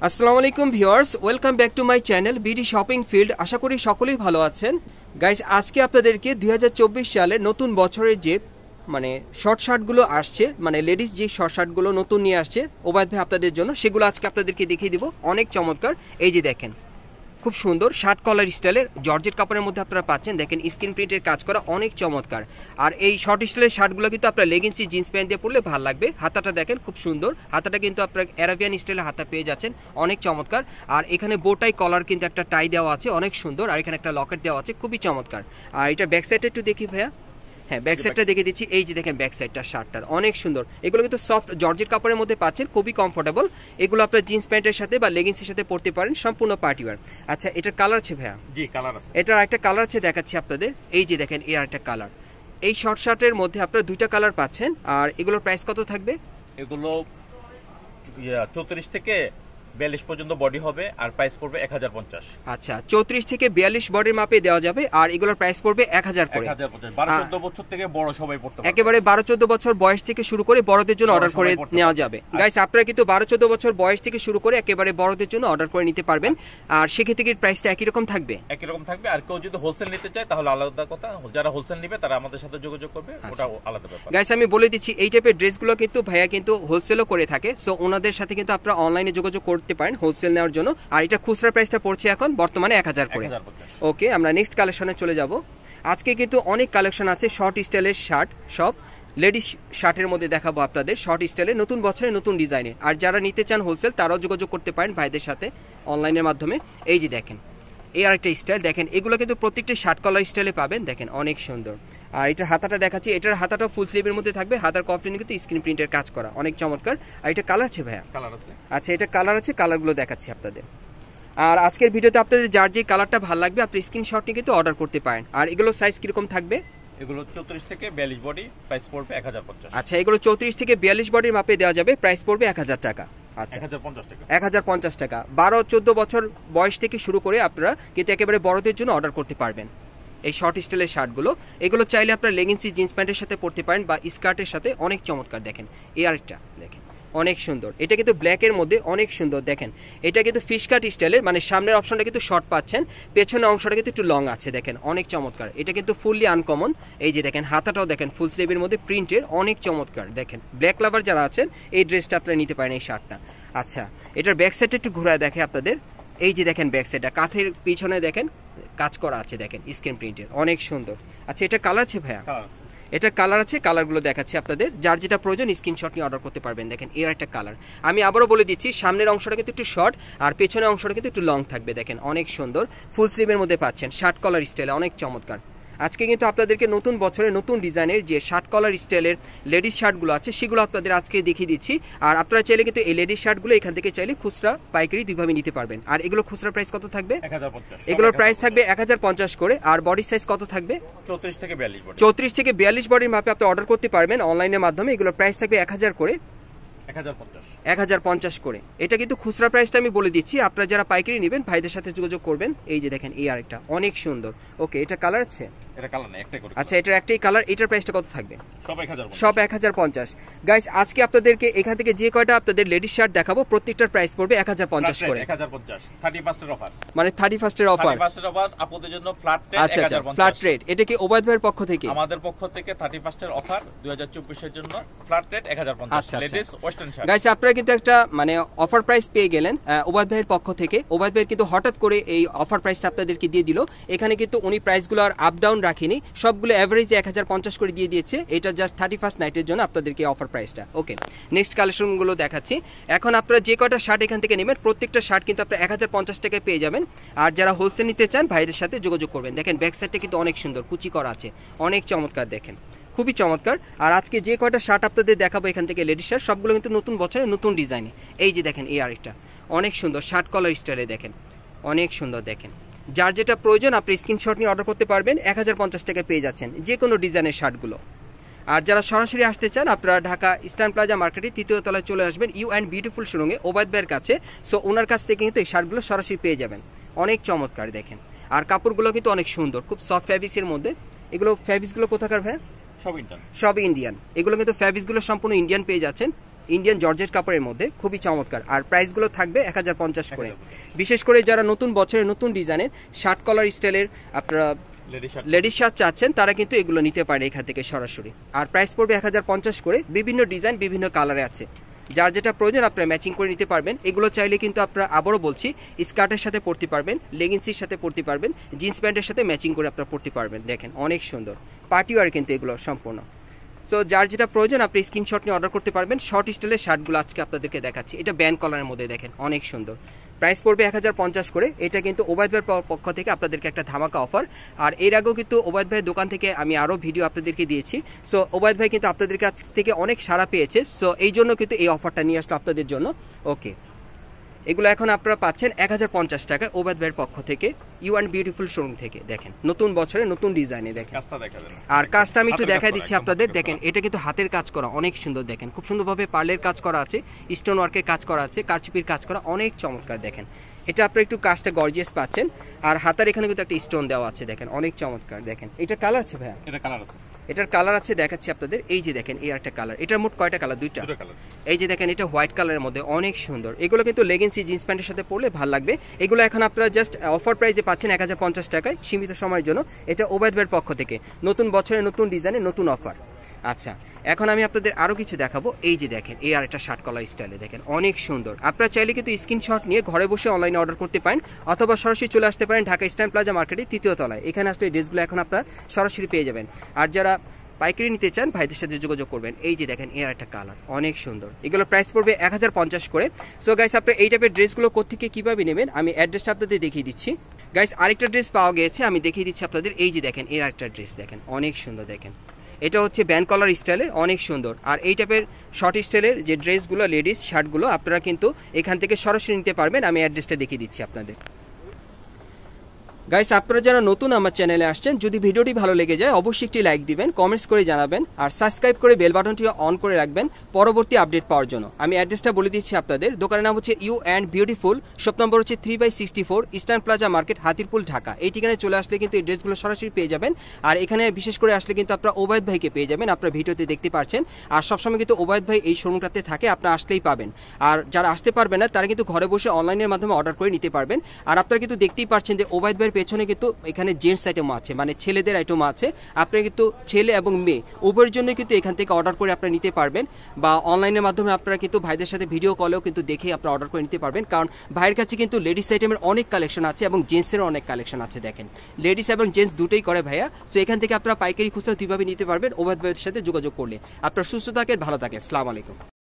আসসালামু আলাইকুম viewers, welcome back to my channel BD shopping field. আশা করি সকলেই ভালো আছেন। গাইস, আজকে আপনাদেরকে 2024 সালের নতুন বছরের যে শর্ট শার্টগুলো আসছে, লেডিস যে শর্ট শার্টগুলো নতুন নিয়ে আসছে ওবায়দ ভাই আপনাদের জন্য, সেগুলো আজকে আপনাদেরকে দেখিয়ে দিব। অনেক চমৎকার। এই যে দেখেন, খুব সুন্দর শার্ট কলার স্টাইলের জর্জেট কাপড়ের মধ্যে আপনারা পাচ্ছেন। দেখেন স্ক্রিন প্রিন্টের কাজ করা, অনেক চমৎকার। আর এই শর্ট স্টাইলের শার্টগুলো কিন্তু আপনার লেগিংসি জিন্স প্যান্ট দিয়ে পরলে ভালো লাগবে। হাতাটা দেখেন খুব সুন্দর, হাতাটা কিন্তু আপনার অ্যারাবিয়ান স্টাইলের হাতা পেয়ে যাচ্ছেন, অনেক চমৎকার। আর এখানে বোটাই কলার কিন্তু একটা টাই দেওয়া আছে, অনেক সুন্দর। আর এখানে একটা লকেট দেওয়া আছে, খুবই চমৎকার। আর এটা ব্যাক সাইডটা একটু দেখি ভাইয়া। হ্যাঁ, ব্যাক সাইডটা দেখে দিচ্ছি। এই যে দেখেন ব্যাক সাইডটা শার্টটার অনেক সুন্দর। এগুলো কিন্তু সফট জর্জেট কাপড়ের মধ্যে পাচ্ছেন, খুবই কমফোর্টেবল। এগুলো আপনার জিন্স প্যান্টের সাথে বা লেগিংসের সাথে পরতে পারেন, সম্পূর্ণ পার্টি ওয়্যার। আচ্ছা, এটার কালার আছে ভাইয়া? জি, কালার আছে। এটার একটা কালার আছে, দেখাচ্ছি আপনাদের। এই যে দেখেন, এর একটা কালার। এই শর্ট শার্টের মধ্যে আপনারা দুইটা কালার পাচ্ছেন। আর এগুলোর প্রাইস কত থাকবে? এগুলো 34 থেকে 42 পর্যন্ত বডি হবে, আর প্রাইস পড়বে 1050। আচ্ছা, 34 থেকে 42 বডির মাপে দেওয়া যাবে, আর এগুলোর প্রাইস পড়বে 1000 করে। 1050 12-14 বছর থেকে বড় সবাই পড়তে পারবে। একেবারে 12-14 বছর বয়স থেকে শুরু করে বড়দের জন্য অর্ডার করে নেওয়া যাবে। গাইস, আপনারা কিন্তু 12-14 বছর বয়স থেকে শুরু করে একেবারে বড়দের জন্য অর্ডার করে নিতে পারবেন। আর সেক্ষেত্রে কি প্রাইসটা একই রকম থাকবে? একই রকম থাকবে। আর কেউ যদি হোলসেল নিতে চায় তাহলে আলাদা কথা, যারা হোলসেল নেবে তারা আমাদের সাথে যোগাযোগ করবে, ওটা আলাদা ব্যাপার। গাইস, আমি বলে দিচ্ছি, এই টাইপের ড্রেসগুলো কিন্তু ভাইয়া কিন্তু হোলসেলও করে থাকে। সো ওনাদের সাথে কিন্তু আপনারা অনলাইনে যোগাযোগ করতে পারেন হোলসেল নেওয়ার জন্য। আর এটা খুচরা প্রাইসটা পড়ছে এখন বর্তমানে 1000 করে। ওকে, আমরা নেক্সট কালেকশনে চলে যাব। আজকে কিন্তু অনেক কালেকশন আছে শর্ট স্টাইলের শার্ট, সব লেডিস শার্টের মধ্যে দেখাবো আপনাদের। শর্ট স্টাইলে নতুন বছরে নতুন ডিজাইনে। আর যারা নিতে চান হোলসেল, তারাও যোগাযোগ করতে পারেন ভাইদের সাথে অনলাইনের মাধ্যমে। এই যে দেখেন, এই আরেকটা স্টাইল দেখেন। এগুলো কিন্তু প্রত্যেকটা শার্ট কলার স্টাইলে পাবেন, দেখেন অনেক সুন্দর। আর এটার হাতাটা দেখাচ্ছি, এটার হাতাটা ফুল স্লিভের মধ্যে থাকবে। হাতার কফলিনে কিন্তু স্ক্রিন প্রিন্টের কাজ করা, অনেক চমৎকার। আর এটা কালার আছে ভাইয়া? কালার আছে। আচ্ছা, এটা কালার আছে, কালারগুলো দেখাচ্ছি আপনাদের। আর আজকের ভিডিওতে আপনাদের যার যে কালারটা ভালো লাগবে আপনি স্ক্রিনশট নিয়ে কিন্তু অর্ডার করতে পারেন। আর এগুলো সাইজ কিরকম থাকবে? এগুলো 34 থেকে 42 বডি, প্রাইস পড়বে 1050। আচ্ছা, এগুলো 34 থেকে 42 বডির মাপে দেওয়া যাবে, প্রাইস পড়বে 1000 টাকা। আচ্ছা, 1050 টাকা। 1050 টাকা। 12-14 বছর বয়স থেকে শুরু করে আপনারা কিন্তু একেবারে বড়দের জন্য অর্ডার করতে পারবেন এই শর্ট স্টাইলের শার্টগুলো। এগুলো চাইলে আপনারা লেগিংসি জিন্স প্যান্টের সাথে পরতে পারেন বা স্কার্টের সাথে, অনেক চমৎকার। দেখেন এই আরেকটা দেখেন, অনেক সুন্দর। এটা কিন্তু ব্ল্যাকের মধ্যে অনেক সুন্দর। দেখেন, এটা কিন্তু ফিশ কাট স্টাইলের, সামনের অপশনটা কিন্তু শর্ট পাচ্ছেন, পেছনের অংশটা কিন্তু একটু লং আছে। দেখেন অনেক চমৎকার। এটা কিন্তু ফুললি আনকমন। এই যে দেখেন, হাতাটাও দেখেন ফুল স্লিভের মধ্যে প্রিন্টের, অনেক চমৎকার। দেখেন, ব্ল্যাক লাভার যারা আছেন এই ড্রেসটা আপনারা নিতে পারেন, এই শার্টটা। আচ্ছা, এটার ব্যাক সাইডটা একটু ঘুরায় দেখে আপনাদের। এই যে দেখেন ব্যাক সাইডটা, কাঁথের পিছনে দেখেন কাজ করা আছে, দেখেন স্ক্রিন প্রিন্টের, অনেক সুন্দর। আচ্ছা, এটা কালার আছে ভাইয়া? এটা কালার আছে, কালারগুলো দেখাচ্ছি আপনাদের। যার যেটা প্রয়োজন স্ক্রিনশট নিয়ে অর্ডার করতে পারবেন। দেখেন এর একটা কালার। আমি আবারও বলে দিচ্ছি, সামনের অংশটা কিন্তু একটু শর্ট আর পেছনের অংশটা কিন্তু একটু লং থাকবে। দেখেন অনেক সুন্দর, ফুল স্লিভের মধ্যে পাচ্ছেন, শার্ট কলার স্টাইলে, অনেক চমৎকার। আজকে কিন্তু আপনাদেরকে নতুন বছরে নতুন ডিজাইনের যে শার্ট কলার স্টাইলের লেডিস শার্টগুলো আছে সেগুলো আপনাদের আজকে দেখিয়ে দিচ্ছি। আর আপনারা চাইলে কিন্তু এই লেডিস শার্টগুলো এখান থেকে চাইলে খুচরা পাইকারি দুইভাবে নিতে পারবেন। আর এগুলো খুচরা প্রাইস কত থাকবে? 1050। এগুলোর প্রাইস থাকবে 1050 করে। আর বডি সাইজ কত থাকবে? 34 থেকে 42 বডি। 34 থেকে 42 বডির মাপে আপনি অর্ডার করতে পারবেন অনলাইনের মাধ্যমে। এগুলোর প্রাইস থাকবে 1000 করে, 1050 করে। এটা কিন্তু খুচরা প্রাইসটা আমি বলে দিচ্ছি, আপনারা যারা পাইকারি নেবেন ভাইদের সাথে যোগাযোগ করবেন। এই যে দেখেন, এই আরেকটা অনেক সুন্দর। ওকে, এটা কালার আছে? এটা কালার না, একটাই করে। আচ্ছা, এটার একটাই কালার। এটার প্রাইসটা কত থাকবে? সব 1050। গাইস, আজকে আপনাদেরকে এখান থেকে যে কয়টা আপনাদের লেডিস শার্ট দেখাবো প্রত্যেকটার প্রাইস পড়বে 1050 করে। 1050 31 এর অফার, 31 এর অফার। 31 এর অফার আপনাদের জন্য ফ্ল্যাট রেট। আচ্ছা, ফ্ল্যাট রেট। এটা কি ওবায়দ ভাইয়ের পক্ষ থেকে? আমাদের পক্ষ থেকে 31 এর অফার 2024 এর জন্য flat rate 1050 ladies western shirt. Guys, আপনারা কিন্তু একটা অফার প্রাইস পেয়ে গেলেন ওবায়দ ভাইয়ের পক্ষ থেকে। ওবায়দ ভাই কিন্তু হঠাৎ করে এই অফার প্রাইসটা আপনাদেরকে দিয়ে দিল। এখানে কিন্তু উনি প্রাইসগুলো আর আপ ডাউন রাখেনি, সবগুলো এভারেজে 1050 করে দিয়ে দিয়েছে। এটা জাস্ট 31 নাইটের জন্য আপনাদেরকে অফার প্রাইসটা। ওকে, নেক্সট কালেকশনগুলো দেখাচ্ছি। এখন আপনারা যে কয়টা শার্ট এখান থেকে নেবেন প্রত্যেকটা শার্ট কিন্তু আপনারা 1050 টাকায় পেয়ে যাবেন। আর যারা হোলসেল নিতে চান ভাইদের সাথে যোগাযোগ করবেন। দেখেন ব্যাক সাইডটা কিন্তু অনেক সুন্দর, কুচি করা আছে, অনেক চমৎকার। দেখেন খুবই চমৎকার। আর আজকে যে কয়টা শার্ট আপনাদের দেখাবো এখান থেকে লেডিস শার্ট, সবগুলো কিন্তু নতুন বছরে নতুন ডিজাইনে। এই যে দেখেন, এই আরেকটা অনেক সুন্দর শার্ট কলার স্টাইলে, দেখেন অনেক সুন্দর। দেখেন, যার যেটা প্রয়োজন আপনি স্ক্রিনশট নিয়ে অর্ডার করতে পারবেন। 1050 টাকায় পেয়ে যাচ্ছেন যে কোনো ডিজাইনের শার্টগুলো। আর যারা সরাসরি আসতে চান আপনারা ঢাকা ইস্টার্ন প্লাজা মার্কেটে 3য় তলায় চলে আসবেন ইউ অ্যান্ড বিউটিফুল শোরুমে ওবায়দ ভাইয়ের কাছে। সো ওনার কাছ থেকে কিন্তু এই শার্টগুলো সরাসরি পেয়ে যাবেন, অনেক চমৎকার। দেখেন, আর কাপড়গুলো কিন্তু অনেক সুন্দর, খুব সফট ফ্যাব্রিক্সের মধ্যে। এগুলো ফ্যাব্রিক্সগুলো কোথাকার ভাই? সব ইন্ডিয়ান। এগুলো কিন্তু ফ্যাব্রিক্সগুলো সম্পূর্ণ ইন্ডিয়ান পেয়ে যাচ্ছেন। ইন্ডিয়ান জর্জেট কাপড়ের মধ্যে, খুবই চমৎকার। আর প্রাইসগুলো থাকবে 1050 করে। বিশেষ করে যারা নতুন বছরের নতুন ডিজাইনের শার্ট কলার স্টাইলের আপনারা লেডিস শার্ট চাচ্ছেন তারা কিন্তু এগুলো নিতে পারে এখান থেকে সরাসরি। আর প্রাইস পড়বে 1050 করে। বিভিন্ন ডিজাইন বিভিন্ন কালারে আছে, যার যেটা প্রয়োজন আপনারা ম্যাচিং করে নিতে পারবেন। এগুলো চাইলে কিন্তু আপনারা, আবারও বলছি, স্কার্টের সাথে পরতে পারবেন, লেগিংসের সাথে পরতে পারবেন, জিন্স প্যান্টের সাথে ম্যাচিং করে আপনারা পরতে পারবেন। দেখেন অনেক সুন্দর পার্টি ওয়্যার কিন্তু এগুলো সম্পূর্ণ। সো যার যেটা প্রয়োজন আপনি স্ক্রিনশট নিয়ে অর্ডার করতে পারবেন। শর্ট স্টাইলের শার্টগুলো আজকে আপনাদেরকে দেখাচ্ছি। এটা ব্যান্ড কলারের মধ্যে, দেখেন অনেক সুন্দর। প্রাইস পড়বে 1050 করে। এটা কিন্তু ওবায়দ ভাইয়ের পক্ষ থেকে আপনাদেরকে একটা ধামাকা অফার। আর এর আগেও কিন্তু ওবায়দ ভাইয়ের দোকান থেকে আমি আরও ভিডিও আপনাদেরকে দিয়েছি। সো ওবায়দ ভাই কিন্তু আপনাদের কাছ থেকে অনেক সাড়া পেয়েছে। সো এই জন্য কিন্তু এই অফারটা নিয়ে আসলো আপনাদের জন্য। ওকে, এগুলো এখন আপনারা পাচ্ছেন 1050 টাকায় ওবায়দ ভাইয়ের পক্ষ থেকে, ইউ অ্যান্ড বিউটিফুল শোরুম থেকে। দেখেন নতুন বছরে নতুন ডিজাইনে, দেখেন আর কাজটা আমি একটু দেখাই দিচ্ছি আপনাদের। দেখেন এটা কিন্তু হাতের কাজ করা, অনেক সুন্দর। দেখেন খুব সুন্দরভাবে পার্লের কাজ করা আছে, স্টোন ওয়ার্কের কাজ করা আছে, কারচুপির কাজ করা, অনেক চমৎকার। দেখেন এটা আপনারা একটু কাজটা গর্জিয়াস পাচ্ছেন। আর হাতার এখানে কিন্তু একটা স্টোন দেওয়া আছে, দেখেন অনেক চমৎকার। দেখেন এটা কালার আছে ভাইয়া, এটা কালার আছে, এটার কালার আছে, দেখাচ্ছি আপনাদের। এই যে দেখেন এই একটা কালার, এটার মোট কয়টা কালার? দুইটা কালার। এই যে দেখেন এটা হোয়াইট কালারের মধ্যে, অনেক সুন্দর। এগুলো কিন্তু লেগিংসি জিন্স প্যান্টের সাথে পরলে ভালো লাগবে। এগুলো এখন আপনারা জাস্ট অফার প্রাইসে পাচ্ছেন 1050 টাকায়, সীমিত সময়ের জন্য। এটা ওবায়দ ভাইয়ের পক্ষ থেকে নতুন বছরের নতুন ডিজাইনে নতুন অফার। আচ্ছা, এখন আমি আপনাদের আরও কিছু দেখাবো। এই যে দেখেন এই আর একটা শার্ট কলার স্টাইলে, দেখেন অনেক সুন্দর। আপনারা চাইলে কিন্তু স্ক্রিনশট নিয়ে ঘরে বসে অনলাইনে অর্ডার করতে পারেন, অথবা সরাসরি চলে আসতে পারেন ঢাকা ইস্টার্ন প্লাজা মার্কেটে 3য় তলায়। এখানে আসলে এই ড্রেসগুলো এখন আপনারা সরাসরি পেয়ে যাবেন। আর যারা পাইকারি নিতে চান ভাইদের সাথে যোগাযোগ করবেন। এই যে দেখেন এর একটা কালার, অনেক সুন্দর। এগুলো প্রাইস পড়বে 1050 করে। সো গাইস, আপনি এই টাইপের ড্রেসগুলো কোত্থেকে কীভাবে নেবেন আমি অ্যাড্রেসটা আপনাদের দেখিয়ে দিচ্ছি। গাইস আরেকটা ড্রেস পাওয়া গিয়েছে, আমি দেখিয়ে দিচ্ছি আপনাদের। এই যে দেখেন এর একটা ড্রেস, দেখেন অনেক সুন্দর। দেখেন এটা হচ্ছে ব্যান্ড কলার স্টাইলের, অনেক সুন্দর। আর এই টাইপের শর্ট স্টাইলের যে ড্রেসগুলো, লেডিস শার্টগুলো আপনারা কিন্তু এখান থেকে সরাসরি নিতে পারবেন। আমি অ্যাড্রেসটা দেখিয়ে দিচ্ছি আপনাদের। গাইস আপনারা যারা নতুন আমার চ্যানেলে আসছেন, যদি ভিডিওটি ভালো লেগে যায় অবশ্যই একটি লাইক দিবেন, কমেন্টস করে জানাবেন, আর সাবস্ক্রাইব করে বেল বাটনটি অন করে রাখবেন পরবর্তী আপডেট পাওয়ার জন্য। আমি অ্যাড্রেসটা বলে দিচ্ছি আপনাদের। দোকানের নাম হচ্ছে you and beautiful, shop number হচ্ছে 3/64, eastern plaza market, Hatirpool, Dhaka. এই ঠিকানায় চলে আসলে কিন্তু এই ড্রেসগুলো সরাসরি পেয়ে যাবেন। আর এখানে বিশেষ করে আসলে কিন্তু আপনারা ওবায়দ ভাইকে পেয়ে যাবেন, আপনারা ভিডিওতে দেখতে পাচ্ছেন। আর সবসময় কিন্তু ওবায়দ ভাই এই শোরুমটাতে থাকে, আপনারা আসলেই পাবেন। আর যারা আসতে পারবেন না তারা কিন্তু ঘরে বসে অনলাইনের মাধ্যমে অর্ডার করে নিতে পারবেন। আর আপনারা কিন্তু দেখতেই পাচ্ছেন যে ওবায়দ ভাইয়ের পেছনে কিন্তু এখানে জেন্টস আইটেম আছে, মানে ছেলেদের আইটেম আছে। আপনারা কিন্তু ছেলে এবং মেয়ে উভয়ের জন্য কিন্তু এখান থেকে অর্ডার করে আপনারা নিতে পারবেন, বা অনলাইনের মাধ্যমে আপনারা কিন্তু ভাইদের সাথে ভিডিও কলেও কিন্তু দেখে আপনারা অর্ডার করে নিতে পারবেন। কারণ ভাইয়ের কাছে কিন্তু লেডিস আইটেমের অনেক কালেকশন আছে এবং জেন্টসেরও অনেক কালেকশন আছে। দেখেন লেডিস এবং জেন্টস দুটোই করে ভাইয়া। তো এখান থেকে আপনারা পাইকারি খুচরা দুইভাবে নিতে পারবেন ওবায়দ ভাইয়ের সাথে যোগাযোগ করলে। আপনারা সুস্থ থাকেন, ভালো থাকেন। আসসালামু আলাইকুম।